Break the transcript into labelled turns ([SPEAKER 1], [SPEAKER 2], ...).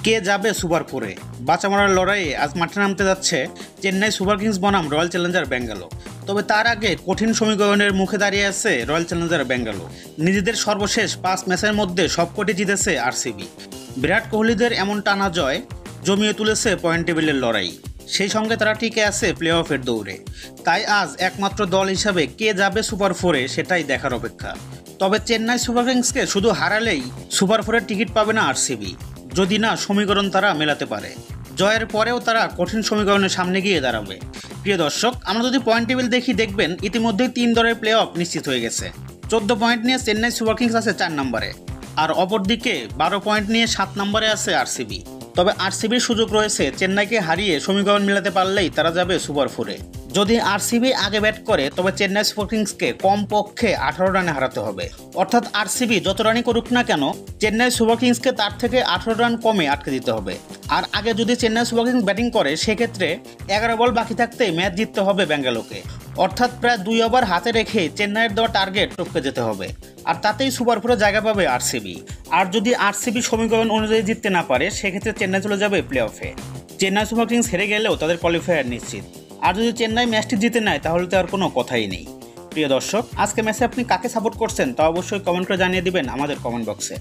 [SPEAKER 1] কে যাবে সুপার ফোরে? বাঁচা মরার লড়াইয়ে আজ মাঠে নামতে যাচ্ছে চেন্নাই সুপার কিংস বনাম রয়্যাল চ্যালেঞ্জার ব্যাঙ্গালোর। তবে তার আগে কঠিন সমীকরণের মুখে দাঁড়িয়ে আছে রয়্যাল চ্যালেঞ্জার ব্যাঙ্গালোর। নিজেদের সর্বশেষ 5 ম্যাচের মধ্যে সবকটি জিতেছে আরসিবি। বিরাট কোহলিদের এমন টানা জয় জমিয়ে তুলেছে পয়েন্ট টেবিলের লড়াই। সেই সঙ্গে তারা টিকে আছে প্লে অফের দৌড়ে। তাই আজ একমাত্র দল হিসাবে কে যাবে সুপার ফোরে সেটাই দেখার অপেক্ষা। তবে চেন্নাই সুপার কিংসকে শুধু হারালেই সুপার ফোরের টিকিট পাবে না আরসিবি, যদি না সমীকরণ তারা মেলাতে পারে। জয়ের পরেও তারা কঠিন সমীকরণের সামনে গিয়ে দাঁড়াবে। প্রিয় দর্শক, আমরা যদি পয়েন্ট টেবিল দেখি দেখবেন ইতিমধ্যেই 3 দলের প্লে অফ নিশ্চিত হয়ে গেছে। 14 পয়েন্ট নিয়ে চেন্নাই সুপার কিংস আছে 4 নম্বরে, আর অপরদিকে 12 পয়েন্ট নিয়ে 7 নম্বরে আছে আরসিবি। তবে আরসিবির সুযোগ রয়েছে চেন্নাইকে হারিয়ে সমীকরণ মেলাতে পারলেই তারা যাবে সুপার ফোরে। যদি আরসিবি আগে ব্যাট করে তবে চেন্নাই সুপার কিংসকে কমপক্ষে 18 রানে হারাতে হবে। অর্থাৎ আরসিবি যত রানই করুক না কেন, চেন্নাই সুপার কিংসকে তার থেকে 18 রান কমে আটকে দিতে হবে। আর আগে যদি চেন্নাই সুপার কিংস ব্যাটিং করে সেক্ষেত্রে 11 বল বাকি থাকতেই ম্যাচ জিততে হবে ব্যাঙ্গালোরকে। অর্থাৎ প্রায় 2 ওভার হাতে রেখে চেন্নাইয়ের দেওয়া টার্গেট টপকে যেতে হবে, আর তাতেই সুপার ফোরে জায়গা পাবে আরসিবি। আর যদি আরসিবি সমীকরণ অনুযায়ী জিততে না পারে সেক্ষেত্রে চেন্নাই চলে যাবে প্লে অফে। চেন্নাই সুপার কিংস হেরে গেলেও তাদের কোয়ালিফায়ার নিশ্চিত। আর যদি চেন্নাই ম্যাচটি জিতে নেয় তাহলে তো আর কোনো কথাই নেই। প্রিয় দর্শক, আজকে ম্যাচে আপনি কাকে সাপোর্ট করছেন তা অবশ্যই কমেন্ট করে জানিয়ে দিবেন আমাদের কমেন্ট বক্সে।